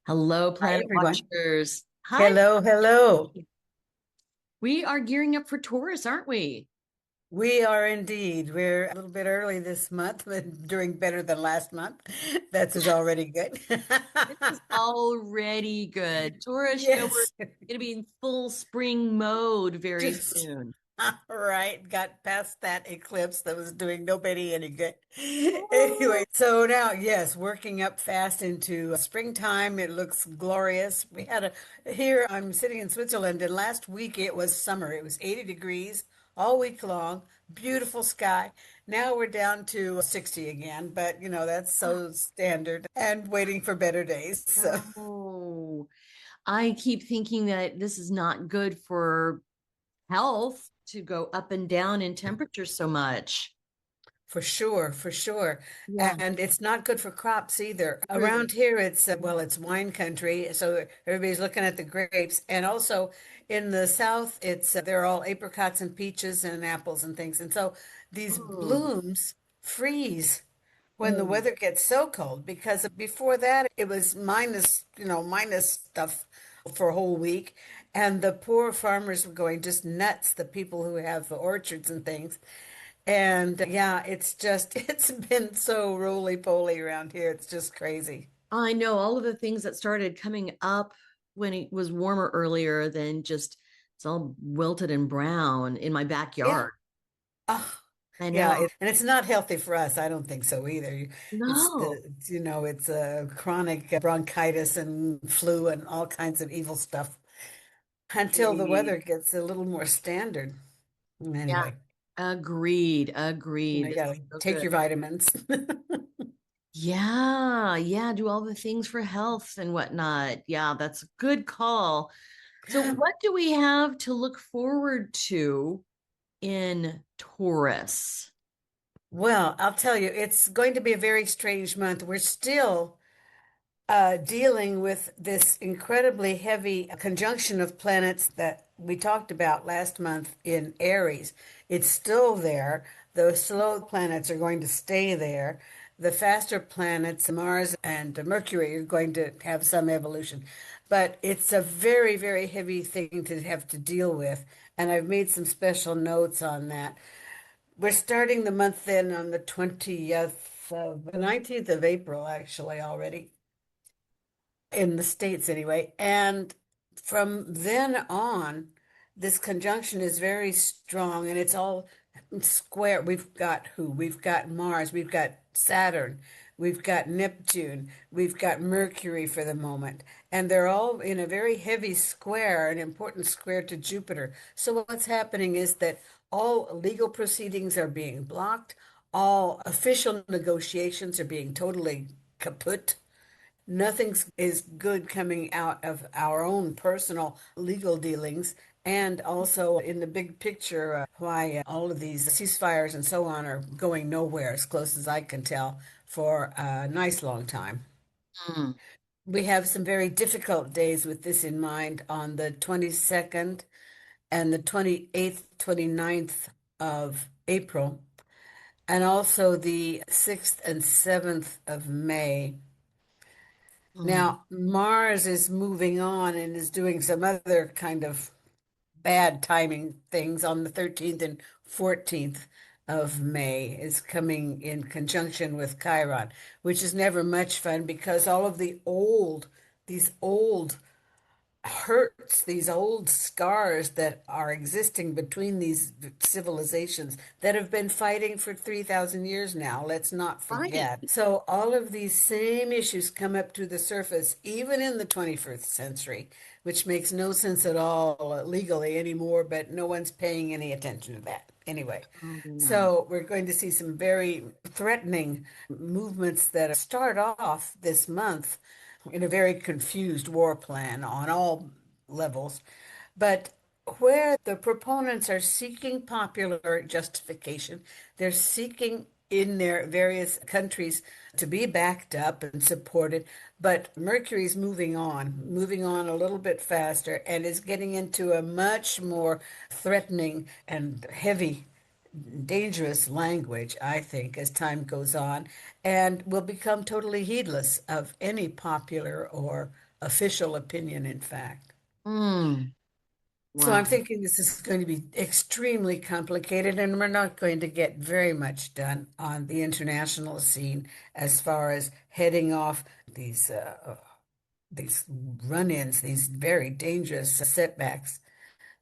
Hello, Hi, Planet everyone. Watchers. Hi. Hello, hello. We are gearing up for Taurus, aren't we? We are indeed. We're a little bit early this month, but doing better than last month. That's is already good. This is already good. Taurus, we're Yes, going to be in full spring mode very just soon. right. Got past that eclipse that was doing nobody any good. Anyway, so now, yes, working up fast into springtime. It looks glorious. Here, I'm sitting in Switzerland, and last week it was summer. It was 80 degrees all week long, beautiful sky. Now we're down to 60 again, but that's so standard and waiting for better days. So. No, I keep thinking that this is not good for health to go up and down in temperature so much. For sure, for sure. Yeah, And it's not good for crops either. true. Around here, it's wine country, so everybody's looking at the grapes. And also in the south, they're all apricots and peaches and apples and things. And so these Oh, blooms freeze when the oh. weather gets so cold, because before that, it was minus stuff for a whole week. And the poor farmers were going just nuts, the people who have the orchards and things. And yeah, it's been so roly-poly around here. It's just crazy. I know all of the things that started coming up when it was warmer earlier than just it's all wilted and brown in my Yeah. backyard. Oh, I yeah. know. And it's not healthy for us. I don't think so either. No. It's chronic bronchitis and flu and all kinds of evil stuff until the Agreed. weather gets a little more standard. Yeah. Anyway, Agreed. Agreed. you This is gotta so take good. your vitamins. Yeah. Yeah. Do all the things for health and whatnot. Yeah. That's a good call. So, what do we have to look forward to in Taurus? Well, I'll tell you, it's going to be a very strange month. We're still dealing with this incredibly heavy conjunction of planets that we talked about last month in Aries. It's still there. The slow planets are going to stay there. The faster planets, Mars and Mercury, are going to have some evolution. But it's a very, very heavy thing to have to deal with. And I've made some special notes on that. We're starting the month then on the 20th the 19th of April, actually, already in the States anyway. And from then on, this conjunction is very strong and it's all square. We've got who? We've got Mars, we've got Saturn, we've got Neptune, we've got Mercury for the moment. And they're all in a very heavy square, an important square to Jupiter. So what's happening is that all legal proceedings are being blocked, all official negotiations are being totally kaput. Nothing is good coming out of our own personal legal dealings. And also in the big picture, why all of these ceasefires and so on are going nowhere, as close as I can tell, for a nice long time. Hmm. We have some very difficult days with this in mind on the 22nd and the 28th, 29th of April, and also the 6th and 7th of May. Hmm. Now, Mars is moving on and is doing some other kind of bad timing things on the 13th and 14th of May is coming in conjunction with Chiron, which is never much fun because all of these old hurts, these old scars that are existing between these civilizations that have been fighting for 3,000 years now. Let's not Right. forget. So, all of these same issues come up to the surface, even in the 21st century, which makes no sense at all legally anymore, but no one's paying any attention to that. Anyway, Oh, they're not. so we're going to see some very threatening movements that start off this month in a very confused war plan on all levels. But where the proponents are seeking popular justification, they're seeking in their various countries to be backed up and supported. But Mercury's moving on a little bit faster, and is getting into a much more threatening and heavy dangerous language, I think, as time goes on, and will become totally heedless of any popular or official opinion, in fact. Mm, So I'm wow. thinking this is going to be extremely complicated, and we're not going to get very much done on the international scene as far as heading off these run-ins, these very dangerous setbacks.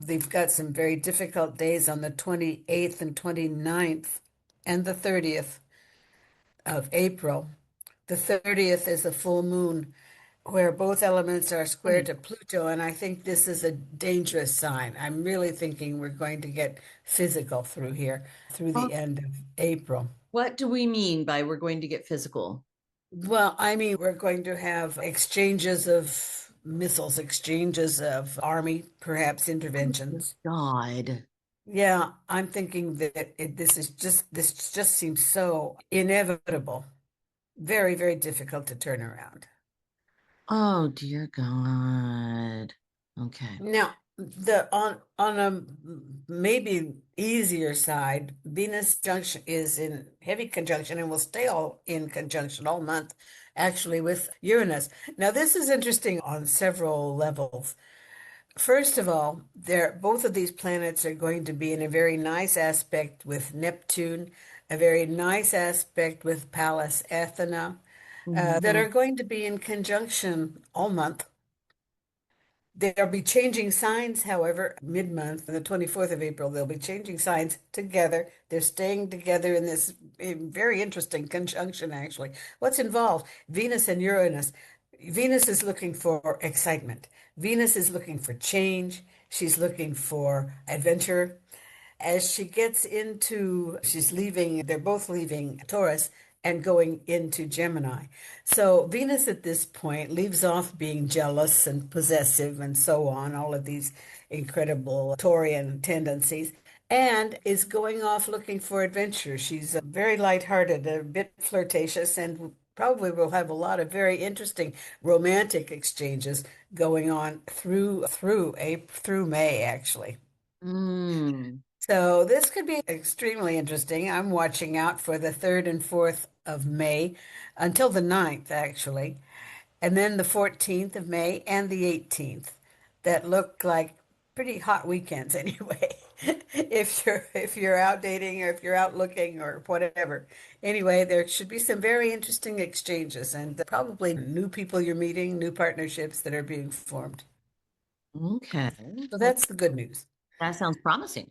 They've got some very difficult days on the 28th and 29th and the 30th of April. The 30th is a full moon where both elements are square Right. to Pluto, and I think this is a dangerous sign. I'm really thinking we're going to get physical through here, through the Well, end of April. what do we mean by we're going to get physical? Well, I mean, we're going to have exchanges of missiles, exchanges of army, perhaps Oh, dear interventions. God. Yeah, I'm thinking that this just seems so inevitable, very, very difficult to turn around. Oh, dear God. Okay. Now, the on a maybe easier side, Venus junction is in heavy conjunction and will stay all in conjunction all month, actually, with Uranus. Now, this is interesting on several levels. First of all, both of these planets are going to be in a very nice aspect with Neptune, a very nice aspect with Pallas Athena, that Mhm. are going to be in conjunction all month. They'll be changing signs, however, mid-month, on the 24th of April, they'll be changing signs together. They're staying together in this very interesting conjunction, actually. What's involved? Venus and Uranus. Venus is looking for excitement. Venus is looking for change. She's looking for adventure. As she gets into, she's leaving, they're both leaving Taurus and going into Gemini. So Venus at this point leaves off being jealous and possessive and so on, all of these incredible Taurian tendencies, and is going off looking for adventure. She's very lighthearted, a bit flirtatious, and probably will have a lot of very interesting romantic exchanges going on through May, actually. Mm. So this could be extremely interesting. I'm watching out for the 3rd and 4th of May until the 9th, actually, and then the 14th of May and the 18th that look like pretty hot weekends anyway. If you're out dating or if you're out looking or whatever. Anyway, there should be some very interesting exchanges and probably new people you're meeting, new partnerships that are being formed. Okay. So Well, that's the good news. that sounds promising.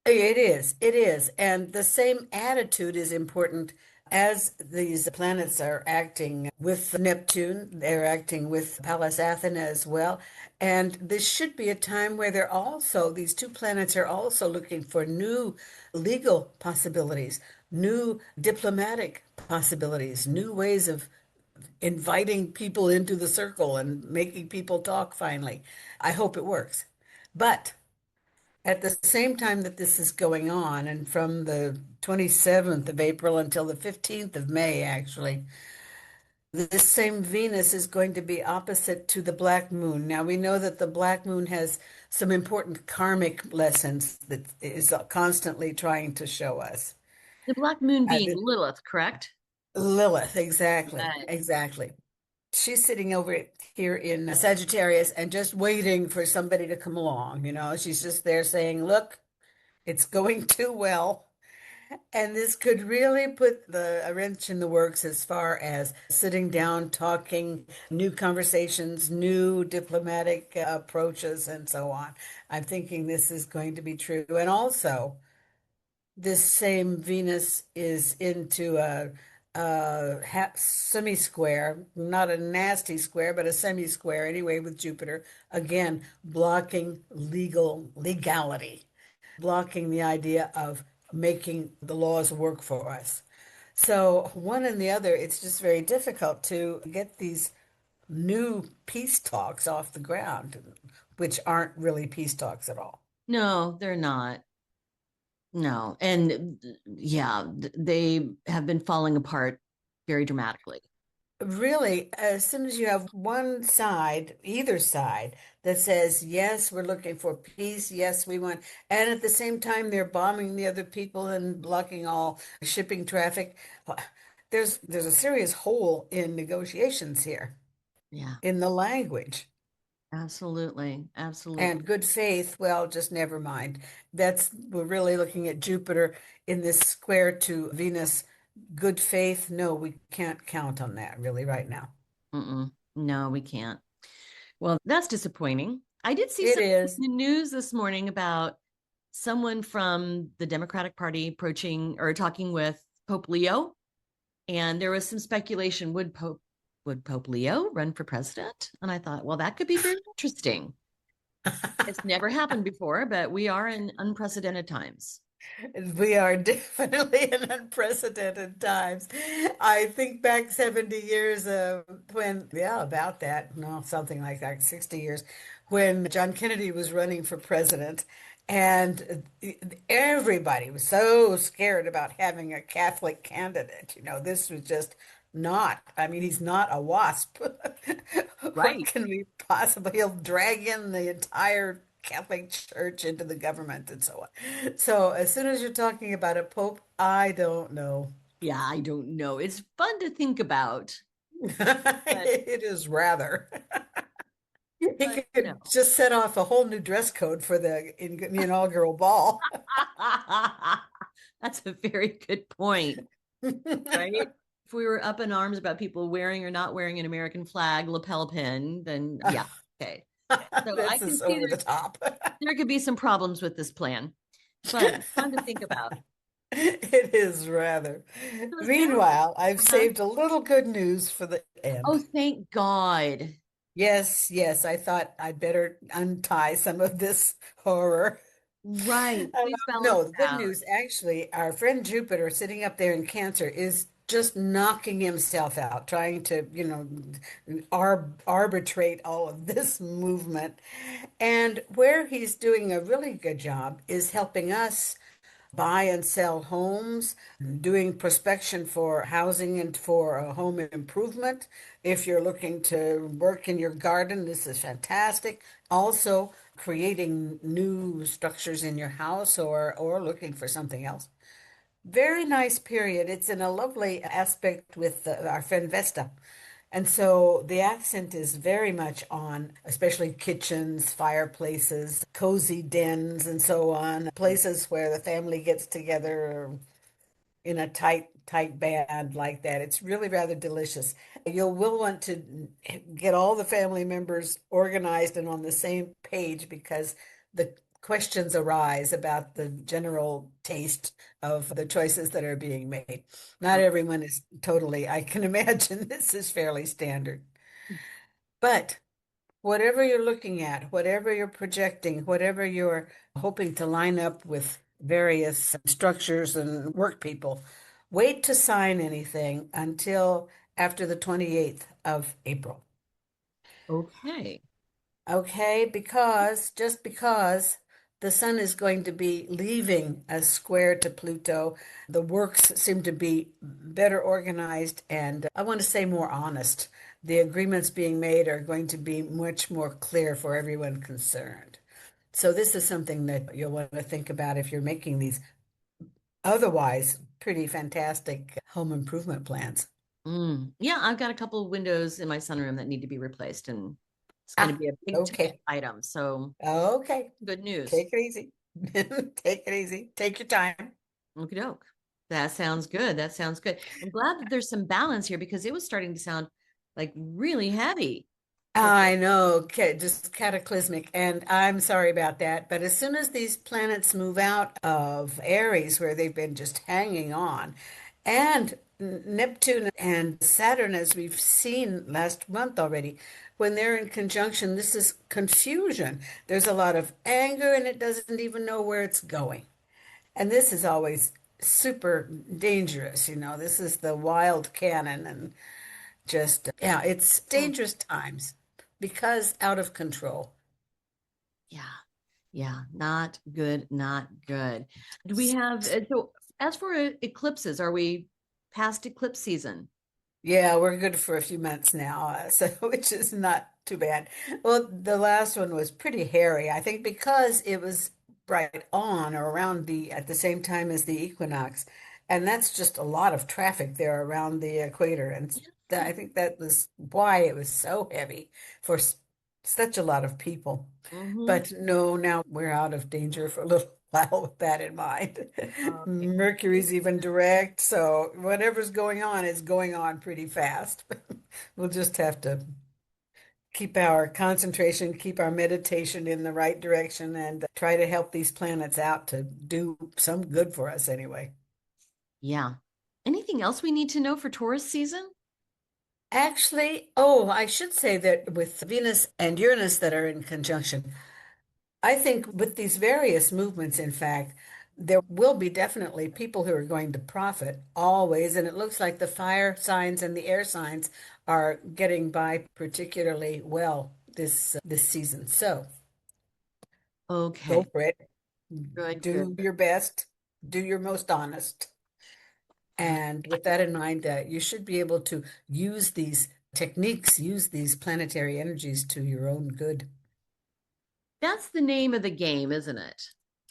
It is. It is. And the same attitude is important as these planets are acting with Neptune. They're acting with Pallas Athena as well. And this should be a time where these two planets are also looking for new legal possibilities, new diplomatic possibilities, new ways of inviting people into the circle and making people talk finally. I hope it works. But at the same time that this is going on, and from the 27th of April until the 15th of May, actually, this same Venus is going to be opposite to the black moon. Now, we know that the black moon has some important karmic lessons that is constantly trying to show us. The black moon being The Lilith, correct? Lilith, exactly, Right. exactly. She's sitting over here in Sagittarius and just waiting for somebody to come along. She's just there saying, look, it's going too well. And this could really put a wrench in the works as far as sitting down, talking, new conversations, new diplomatic approaches, and so on. I'm thinking this is going to be true. And also, this same Venus is into a semi-square, not a nasty square, but a semi-square anyway with Jupiter, again, blocking legality, blocking the idea of making the laws work for us. So one and the other, it's just very difficult to get these new peace talks off the ground, which aren't really peace talks at all. No, they're not. No. And yeah, they have been falling apart very dramatically. Really, as soon as you have one side, either side, that says, yes, we're looking for peace, yes, we want, and at the same time, they're bombing the other people and blocking all shipping traffic, there's a serious hole in negotiations here. Yeah, in the language. absolutely. And Absolutely. good faith, well, just never mind. We're really looking at Jupiter in this square to Venus. Good faith, no, we can't count on that really right now. Mm-mm. No, we can't. Well, that's disappointing. I did see It some is. in the news this morning about someone from the Democratic Party approaching or talking with Pope Leo, and there was some speculation would Pope Leo run for president? And I thought, well, that could be very interesting. It's never happened before, but we are in unprecedented times. We are definitely in unprecedented times. I think back 70 years when, yeah, about that, no, something like that, 60 years, when John Kennedy was running for president. And everybody was so scared about having a Catholic candidate. This was just not, I mean, he's not a WASP. What Right. can we possibly, he'll drag in the entire Catholic Church into the government and so on. So as soon as you're talking about a pope, I don't know. Yeah, I don't know. It's fun to think about, but It is rather. He but you could know. just set off a whole new dress code for the inaugural ball. That's a very good point, right? If we were up in arms about people wearing or not wearing an American flag lapel pin, then yeah, okay. So I This can is see over the top. there could be some problems with this plan, but fun to think about. It is rather. So is there, Meanwhile, I've uh-huh. saved a little good news for the Oh, end. thank God. Yes, yes, I thought I'd better untie some of this horror. Right. Please spell us No, the good out. news, actually, our friend Jupiter sitting up there in Cancer is just knocking himself out, trying to, arbitrate all of this movement. And where he's doing a really good job is helping us buy and sell homes, doing prospection for housing and for a home improvement. If you're looking to work in your garden, this is fantastic. Also, creating new structures in your house or looking for something else. Very nice period. It's in a lovely aspect with our friend Vesta. And so the accent is very much on, especially kitchens, fireplaces, cozy dens, and so on, places where the family gets together in a tight band like that. It's really rather delicious. You will want to get all the family members organized and on the same page because the questions arise about the general taste of the choices that are being made. Not everyone is totally, I can imagine this is fairly standard. But whatever you're looking at, whatever you're projecting, whatever you're hoping to line up with various structures and work people, wait to sign anything until after the 28th of April. Okay. Okay, just because the sun is going to be leaving a square to Pluto, the works seem to be better organized and I want to say more honest. The agreements being made are going to be much more clear for everyone concerned. So this is something that you'll want to think about if you're making these otherwise pretty fantastic home improvement plans. Yeah, I've got a couple of windows in my sunroom that need to be replaced, and it's going to Ah, be a big ticket okay. item. So Okay. good news. Take it easy. Take it easy. Take your time. Okie doke. That sounds good. That sounds good. I'm glad that there's some balance here because it was starting to sound like really heavy for I know, just cataclysmic, and I'm sorry about that. But as soon as these planets move out of Aries, where they've been just hanging on, and Neptune and Saturn, as we've seen last month already, when they're in conjunction, this is confusion. There's a lot of anger, and it doesn't even know where it's going. And this is always super dangerous. This is the wild cannon, and just, yeah, it's oh, dangerous times because out of control. yeah. Yeah, not good, not good. Do we have so as for eclipses, are we past eclipse season? Yeah, we're good for a few months now, so which is not too bad. Well, the last one was pretty hairy, I think, because it was right on or around the at the same time as the equinox, and that's just a lot of traffic there around the equator, and Yeah. I think that was why it was so heavy for such a lot of people. Hmm. But no, now we're out of danger for a little while with that in mind. Okay. Mercury's even direct, so whatever's going on is going on pretty fast. We'll just have to keep our concentration, keep our meditation in the right direction, and try to help these planets out to do some good for us anyway. Yeah. Anything else we need to know for Taurus season? Actually, oh, I should say that with Venus and Uranus that are in conjunction, I think with these various movements, in fact, there will be definitely people who are going to profit always. And it looks like the fire signs and the air signs are getting by particularly well this season. So go Okay. for it. Good, good. Do your best. Do your most honest. Uh, And with that in mind, you should be able to use these techniques, use these planetary energies to your own good. that's the name of the game, isn't it?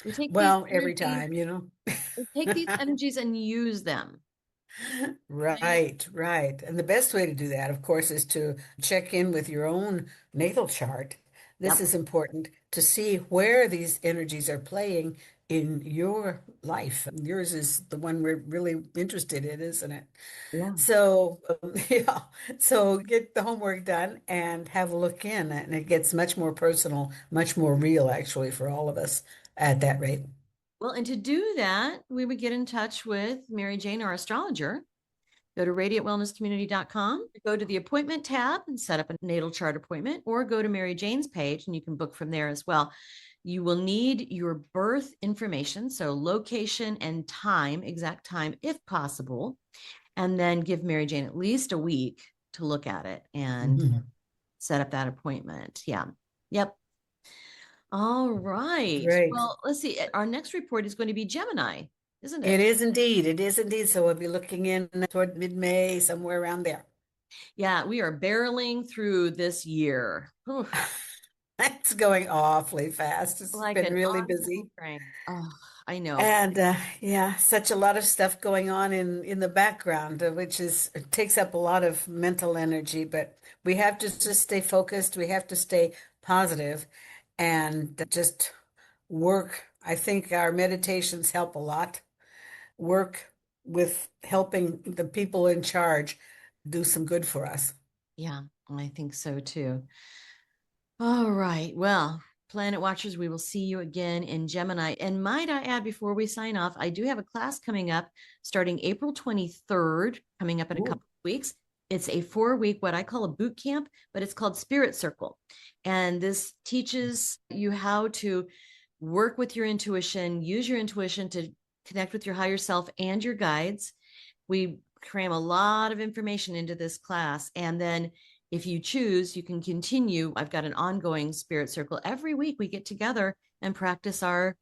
We take these Well, every energies, time, you know. we take these energies and use them. Right? Right, right. And the best way to do that, of course, is to check in with your own natal chart. This Yep. is important to see where these energies are playing in your life. Yours is the one we're really interested in, isn't it? Yeah. So, yeah, so get the homework done and have a look in, and it gets much more personal, much more real, actually, for all of us at that rate. Well, and to do that, we would get in touch with Mary Jane, our astrologer. Go to radiantwellnesscommunity.com, go to the appointment tab and set up a natal chart appointment, or go to Mary Jane's page and you can book from there as well. You will need your birth information, so location and time, exact time if possible, and then give Mary Jane at least a week to look at it and Mhm. set up that appointment. Yeah. Yep. All right. Great. Well, let's see. Our next report is going to be Gemini, isn't It it? is indeed. It is indeed. So we'll be looking in toward mid-May, somewhere around there. Yeah, we are barreling through this year. Whew, It's going awfully fast. It's like been an really oncoming busy. train. Oh, I know. And yeah, such a lot of stuff going on in the background, which is it takes up a lot of mental energy, but we have to just stay focused. We have to stay positive and just work. I think our meditations help a lot. Work with helping the people in charge do some good for us. Yeah, I think so too. All right. Well, Planet Watchers, we will see you again in Gemini. And might I add before we sign off, I do have a class coming up starting April 23rd, coming up in a Ooh. couple of weeks. It's a 4 week, what I call a boot camp, but it's called Spirit Circle. And this teaches you how to work with your intuition, use your intuition to connect with your higher self and your guides. We cram a lot of information into this class. And then if you choose, you can continue. I've got an ongoing spirit circle. Every week we get together and practice our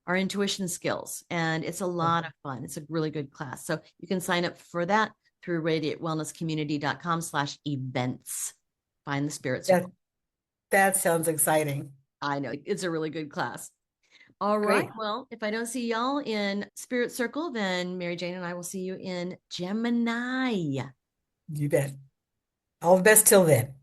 intuition skills. And it's a lot of fun. It's a really good class. So you can sign up for that through radiantwellnesscommunity.com/events. Find the spirit That circle. that sounds exciting. I know it's a really good class. All right. Great. Well, if I don't see y'all in Spirit Circle, then Mary Jane and I will see you in Gemini. You bet. All the best till then.